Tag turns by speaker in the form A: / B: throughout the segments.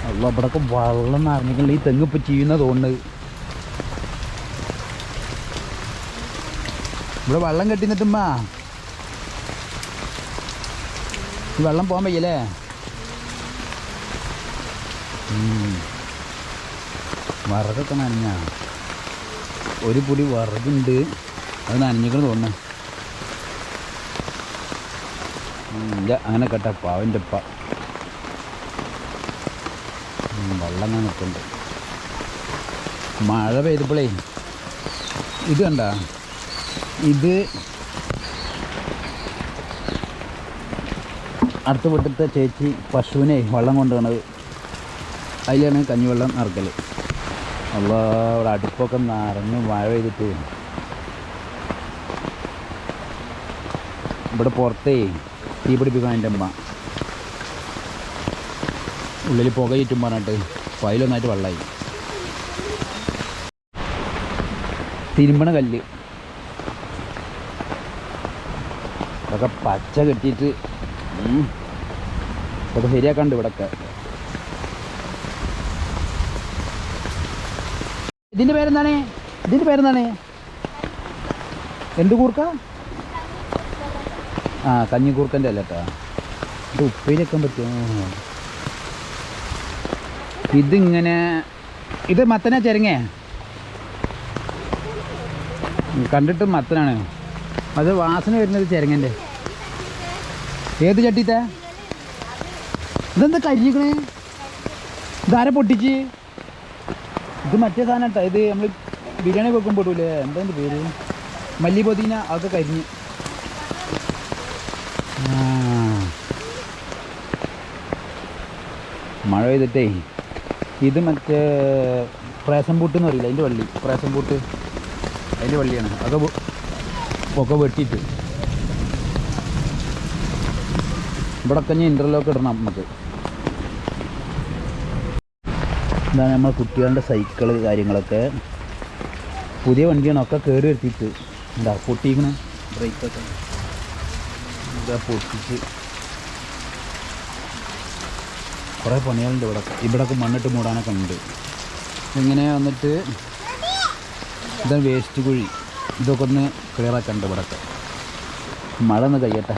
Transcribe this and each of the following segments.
A: അല്ല ഇവിടെയൊക്കെ വെള്ളം നിറഞ്ഞിട്ടുള്ള ഈ തെങ്ങിപ്പോൾ ചെയ്യുന്നത് തോന്നുന്നത്. ഇവിടെ വെള്ളം കെട്ടി നിന്നിട്ടുമ്മാ ഈ വെള്ളം പോകാൻ വയ്യല്ലേ? വിറകൊക്കെ നനഞ്ഞ ഒരു പൊടി വിറകുണ്ട്, അത് നനഞ്ഞിക്കണം തോന്നുന്നു. ഇല്ല അങ്ങനെ കേട്ടാ പാവൻ്റെ ഉപ്പ വെള്ളം അങ്ങനെ നിൽക്കുന്നുണ്ട്. മഴ പെയ്തപ്പോഴേ ഇത് കണ്ട, ഇത് അടുത്ത വീട്ടിലത്തെ ചേച്ചി പശുവിനെ വെള്ളം കൊണ്ടുപോകണത്, അതിലാണ് കഞ്ഞിവെള്ളം നിറക്കൽ. അല്ല അവിടെ അടുപ്പൊക്കെ നിറഞ്ഞ് മഴ പെയ്തിട്ട് ഇവിടെ പുറത്തേ തീ പിടിപ്പിക്കാൻ എൻ്റെ അമ്മ ഉള്ളിൽ പുക ചുറ്റും പറഞ്ഞിട്ട് പൈലൊന്നായിട്ട് വെള്ളമായി. തിരുമ്പണ കല്ല് ഇതൊക്കെ പച്ച കെട്ടിയിട്ട് ഇതൊക്കെ ശരിയാക്കാണ്ട് ഇവിടൊക്കെ. ഇതിൻ്റെ പേരെന്താണ്? എന്ത് കൂർക്ക? ആ കഞ്ഞിക്കൂർക്കൻ്റെ അല്ല കേട്ടോ. ഇത് ഉപ്പേരി വെക്കാൻ പറ്റുമോ? ഇതിങ്ങനെ ഇത് മത്തനാ ചെരങ്ങേ? കണ്ടിട്ട് മത്തനാണ്, അത് വാസന വരുന്നത് ചെരങ്ങൻ്റെ. ഏത് ചട്ടിത്താ? ഇതെന്താ കരിക്കണേ? ഇതാരെ പൊട്ടിച്ച്? ഇത് മറ്റേ സാധനം കേട്ടോ, ഇത് നമ്മൾ ബിരിയാണി വെക്കുമ്പോൾ പോട്ടൂലേ, എന്താ എൻ്റെ പേര്, മല്ലി പുതിന, അതൊക്കെ കരിഞ്ഞ്. മഴ പെയ്തിട്ടേ ഇത് മറ്റേ പ്രേസം പൂട്ട് എന്ന് പറയില്ല, അതിൻ്റെ വള്ളി, പ്രേസം പൂട്ട് അതിൻ്റെ വള്ളിയാണ്. അതൊക്കെ ഒക്കെ വെട്ടിയിട്ട് ഇവിടെ കഴിഞ്ഞ് ഇൻ്റർലോക്ക് ഇടണം നമുക്ക്. എന്താണ് നമ്മൾ കുട്ടികളുടെ സൈക്കിള് കാര്യങ്ങളൊക്കെ പുതിയ വണ്ടിയാണ്, ഒക്കെ കയറി വരുത്തിയിട്ട് എന്താ പൊട്ടിക്കണ ബ്രേക്കൊക്കെ എന്താ പൊട്ടിച്ച് കുറേ പണികളുണ്ട് ഇവിടെയൊക്കെ മണ്ണിട്ട് മൂടാനൊക്കെ ഉണ്ട്. ഇങ്ങനെ വന്നിട്ട് ഇതാണ് വേസ്റ്റ് കുഴി, ഇതൊക്കെ ഒന്ന് ക്ലിയർ ആക്കണ്ട. ഇവിടെയൊക്കെ മഴ ഒന്ന് കഴിയട്ടെ.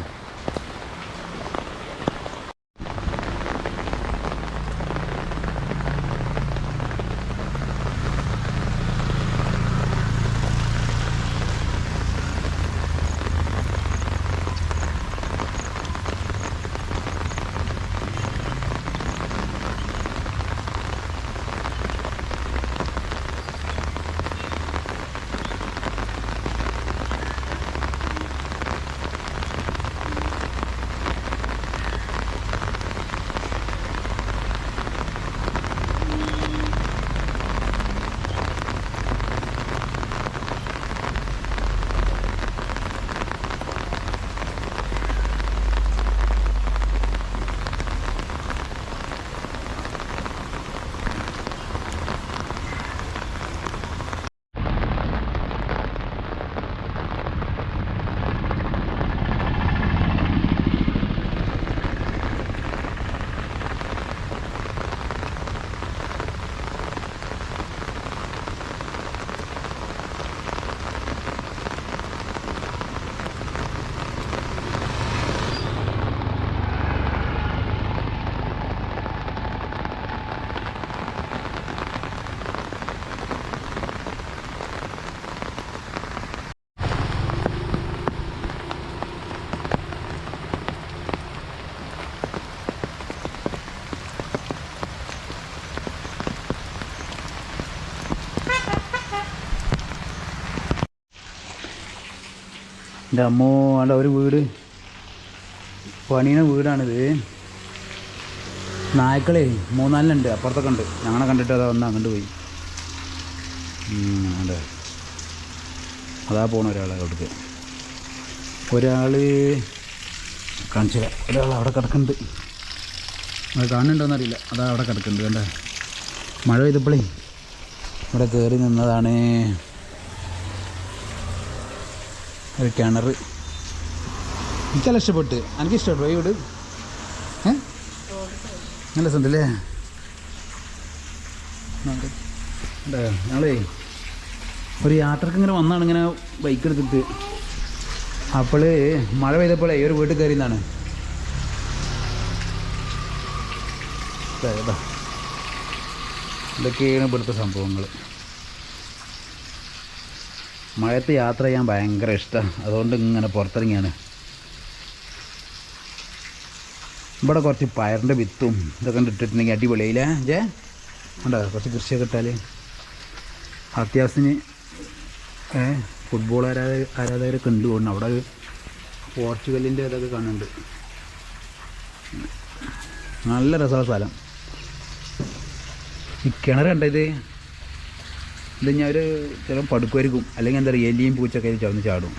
A: എൻ്റെ അമ്മോ അല്ല, ഒരു വീട് പണിയുന്ന വീടാണിത്. നായ്ക്കളേ 3-4 അപ്പുറത്തൊക്കെ ഉണ്ട്. ഞങ്ങളെ കണ്ടിട്ട് അതാ വന്ന് അങ്ങോട്ട് പോയി. അതെ, അതാ പോണ ഒരാളെ അവിടേക്ക്. ഒരാൾ കാണിച്ചില്ല, ഒരാൾ അവിടെ കിടക്കുന്നുണ്ട്. അത് കാണുന്നുണ്ടോയെന്നറിയില്ല, അതാ അവിടെ കിടക്കുന്നുണ്ട്. കണ്ടേ, മഴ പെയ്തപ്പോഴേ ഇവിടെ കയറി നിന്നതാണ്. ഒരു കിണർ എനിക്കെല്ലാം ഇഷ്ടപ്പെട്ട്. എനിക്ക് ഇഷ്ടപ്പെട്ടു ഈ വീട്. നല്ല രസമുണ്ടല്ലേ? ഞങ്ങളേ ഒരു യാത്രക്ക് ഇങ്ങനെ വന്നാണ് ഇങ്ങനെ ബൈക്ക് എടുത്തിട്ട്. അപ്പോൾ മഴ പെയ്തപ്പോഴേ ഒരു വീട്ടിൽ കയറിയെന്നാണ്. ഇതൊക്കെയാണ് ഇവിടുത്തെ സംഭവങ്ങൾ. മഴയത്ത് യാത്ര ചെയ്യാൻ ഭയങ്കര ഇഷ്ടമാണ്. അതുകൊണ്ട് ഇങ്ങനെ പുറത്തിറങ്ങിയാണ്. ഇവിടെ കുറച്ച് പയറിൻ്റെ വിത്തും ഇതൊക്കെ ഇട്ടിട്ടുണ്ടെങ്കിൽ അടിപൊളിയില്ലേ ജേ? ഉണ്ടോ കുറച്ച് കൃഷിയൊക്കെ ഇട്ടാൽ അത്യാവശ്യത്തിന് ഫുട്ബോൾ ആരാധകരൊക്കെ ഉണ്ട് തോന്നുന്നു. അവിടെ പോർച്ചുഗലിൻ്റെ ഇതൊക്കെ കാണുന്നുണ്ട്. നല്ല രസമുള്ള സ്ഥലം. ഈ കിണർ കണ്ട ഇത് ഞാൻ ഒരു ചിലപ്പോൾ പടുക്കുമായിരിക്കും, അല്ലെങ്കിൽ എന്താ പറയുക എലിയും പൂച്ചൊക്കെ ചവിന്ന് ചാടും.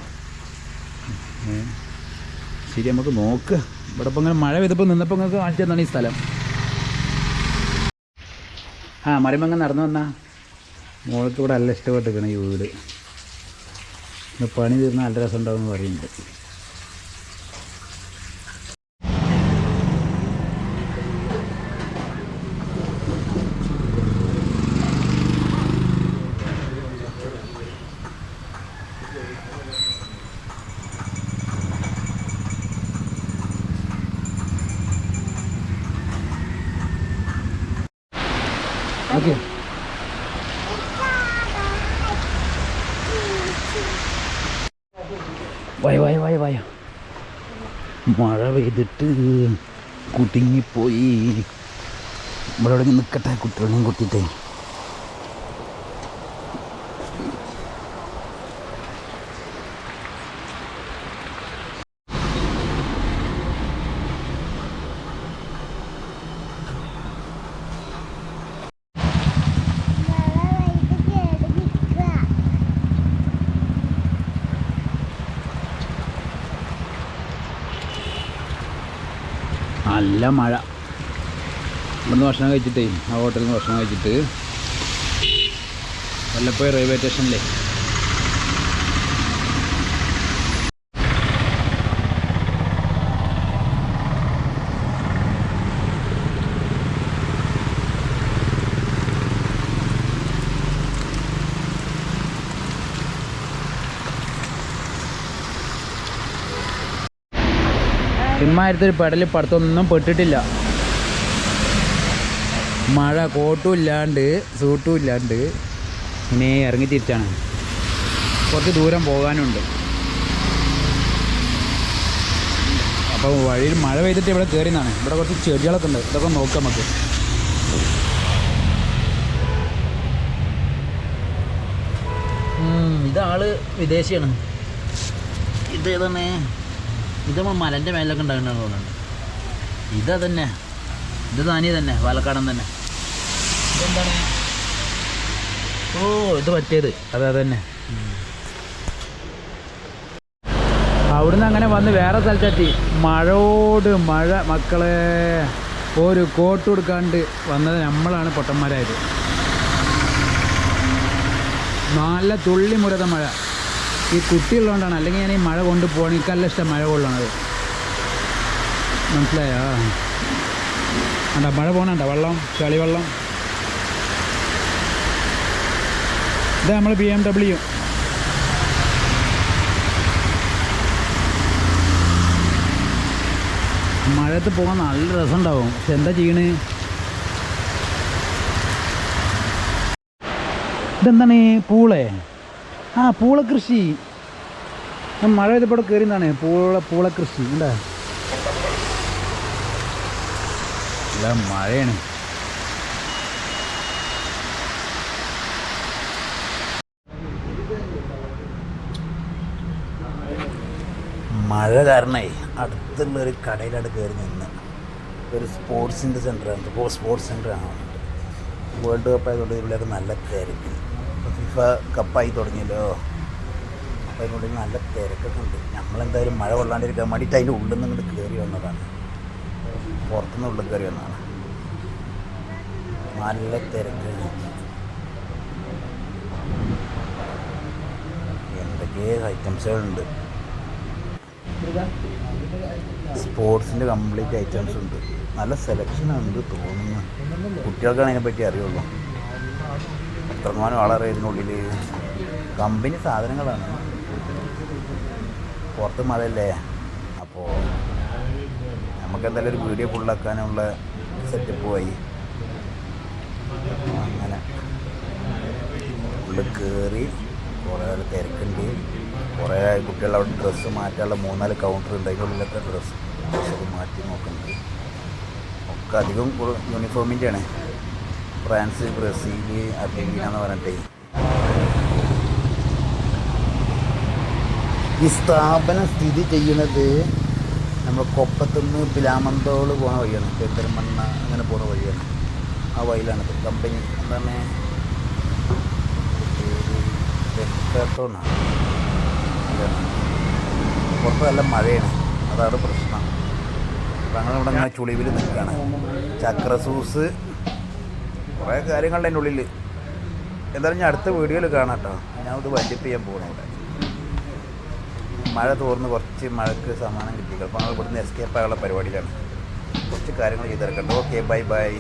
A: ശരി, നമുക്ക് നോക്കുക. ഇവിടെ ഇപ്പം ഇങ്ങനെ മഴ പെയ്തപ്പോൾ നിന്നപ്പോൾ നിങ്ങൾക്ക് കാണിച്ചു തന്നാണ് ഈ സ്ഥലം. മറിമങ്ങ് നടന്നു വന്നാൽ മോൾക്ക് ഇവിടെ നല്ല ഇഷ്ടപ്പെട്ടിരിക്കണം ഈ വീട്. പണി തീർന്നാൽ നല്ല രസം ഉണ്ടാവുമെന്ന് പറയുന്നുണ്ട്. ഓക്കെ, വായ മഴ പെയ്തിട്ട് കുടുങ്ങിപ്പോയി. ഇവിടെ എവിടെ നിൽക്കട്ടെ, കുട്ടികളെയും കൂട്ടിയിട്ടേ. നല്ല മഴ. ഇവിടുന്ന് ഭക്ഷണം കഴിച്ചിട്ടേ, ആ ഹോട്ടലിൽ നിന്ന് ഭക്ഷണം കഴിച്ചിട്ട് വല്ലപ്പോഴും റെയിൽവേ സ്റ്റേഷനിലെ ഇമ്മാരത്തൊരു പെടലിൽ പടുത്തൊന്നും പെട്ടിട്ടില്ല. മഴ കോട്ടും ഇല്ലാണ്ട് സൂട്ടും ഇല്ലാണ്ട് ഇങ്ങനെ ഇറങ്ങി തിരിച്ചാണ്. കുറച്ച് ദൂരം പോകാനുണ്ട്. അപ്പോൾ വഴിയിൽ മഴ പെയ്തിട്ട് ഇവിടെ കയറിയെന്നാണ്. ഇവിടെ കുറച്ച് ചെടികളൊക്കെ ഉണ്ട്, ഇതൊക്കെ നോക്കാം നമുക്ക്. ഇതാള് വിദേശിയാണ്. ഇത് ഏതാണ്? ഇത് നമ്മൾ മലൻ്റെ മേലൊക്കെ ഉണ്ടാകുന്നതാണ് തോന്നുന്നുണ്ട്. ഇതാ തന്നെ, ഇത് താനിയ തന്നെ, പാലക്കാടൻ തന്നെ. ഇതെന്താണ്? ഓ, ഇത് പറ്റിയത് അതെ തന്നെ. അവിടുന്ന് അങ്ങനെ വന്ന് വേറെ സ്ഥലത്തെത്തി. മഴയോട് മഴ മക്കളെ. ഒരു കോട്ട് കൊടുക്കാണ്ട് വന്നത് നമ്മളാണ് പൊട്ടന്മാരായത്. നല്ല തുള്ളി മുരത മഴ. ഈ കുട്ടിയുള്ളതുകൊണ്ടാണ്, അല്ലെങ്കിൽ ഞാൻ ഈ മഴ കൊണ്ട് പോകണം. എനിക്കല്ല ഇഷ്ടം മഴ കൊള്ളണത്, മനസ്സിലായോ? അണ്ട മഴ പോകണണ്ട, വെള്ളം ചളിവെള്ളം. ഇത് നമ്മൾ BMW. മഴയത്ത് പോകാൻ നല്ല രസമുണ്ടാവും. പക്ഷെ എന്താ ചെയ്യണേ? ഇതെന്താണ്? പൂളെ. പൂള കൃഷി. മഴ പെയ്തപ്പോൾ കയറിയെന്നാണ്. പൂള കൃഷി എന്താ? അല്ല, മഴയാണ്. മഴ കാരണമായി അടുത്തുള്ളൊരു കടയിലാണ് കയറി നിന്ന്. ഒരു സ്പോർട്സിൻ്റെ സെൻ്ററാണ്, സ്പോർട്സ് സെൻ്ററാണ്. വേൾഡ് കപ്പ് ആയതുകൊണ്ട് ഇതിലൊക്കെ നല്ല തിരക്ക്. ഫിഫ കപ്പായി തുടങ്ങിയല്ലോ, അപ്പോൾ അതിനുള്ളിൽ നല്ല തിരക്കൊക്കെ ഉണ്ട്. നമ്മളെന്തായാലും മഴ കൊള്ളാണ്ടിരിക്കാൻ വേണ്ടിയിട്ട് അതിൻ്റെ ഉള്ളിൽ നിന്ന് ഇങ്ങോട്ട് കയറി വന്നതാണ്. പുറത്തുനിന്ന് ഉള്ളിൽ കയറി വന്നതാണ്. നല്ല തിരക്ക്. എന്തൊക്കെ ഐറ്റംസുകളുണ്ട്. സ്പോർട്സിൻ്റെ കംപ്ലീറ്റ് ഐറ്റംസ് ഉണ്ട്. നല്ല സെലക്ഷനുണ്ട് തോന്നുന്നു. കുട്ടികൾക്കാണ് അതിനെപ്പറ്റി അറിയുള്ളൂ.
B: എത്രമാനം ആളറിയാം ഇതിനുള്ളിൽ. കമ്പനി സാധനങ്ങളാണ്. പുറത്ത് മഴയല്ലേ, അപ്പോൾ നമുക്ക് എന്തായാലും ഒരു വീഡിയോ ഫുള്ളാക്കാനുള്ള സെറ്റപ്പ് ആയി. അങ്ങനെ ഉള്ളിൽ കയറി കുറേ തിരക്കുണ്ട്. കുറേ കുട്ടികൾ അവിടെ ഡ്രസ്സ് മാറ്റാനുള്ള 3-4 കൗണ്ടർ ഉണ്ട്. അതിൻ്റെ ഉള്ളിലൊക്കെ ഡ്രസ്സൊക്കെ മാറ്റി നോക്കുന്നുണ്ട്. ഒക്കെ അധികം യൂണിഫോമിൻ്റെ ആണ്. ഫ്രാൻസ്, ബ്രസീൽ, അർജൻറ്റീന എന്ന് പറഞ്ഞിട്ടേ. ഈ സ്ഥാപനം സ്ഥിതി ചെയ്യുന്നത് നമ്മൾ കൊപ്പത്തുനിന്ന് പിലാമന്തോൾ പോണ വഴിയാണ്. പെരിന്തൽമണ്ണ അങ്ങനെ പോണ വഴിയാണ്. ആ വഴിയിലാണിത്. കമ്പനി എന്താണ് തെക്കത്തോന്നാണ്. പുറത്ത് നല്ല മഴയാണ്, അതാണ് പ്രശ്നം. അപ്പം ഞങ്ങളിവിടെ ഇങ്ങനെ ചുളിവിൽ നിൽക്കുകയാണ്. ചക്രസൂസ് കുറേ കാര്യങ്ങളുടെ എൻ്റെ ഉള്ളിൽ. എന്തായാലും ഞാൻ അടുത്ത വീഡിയോയിൽ കാണാം കേട്ടോ. ഞാൻ ഇത് വൈൻഡപ്പ് ചെയ്യാൻ പോകണം. ഇവിടെ മഴ തോർന്ന് കുറച്ച് മഴയ്ക്ക് സമാനം കിട്ടി. അപ്പോൾ ഞങ്ങൾ ഇവിടുന്ന് എസ്കേപ്പ് ആയുള്ള പരിപാടിയിലാണ്. കുറച്ച് കാര്യങ്ങൾ ചെയ്തെടുക്കണ്ട. Okay, bye bye.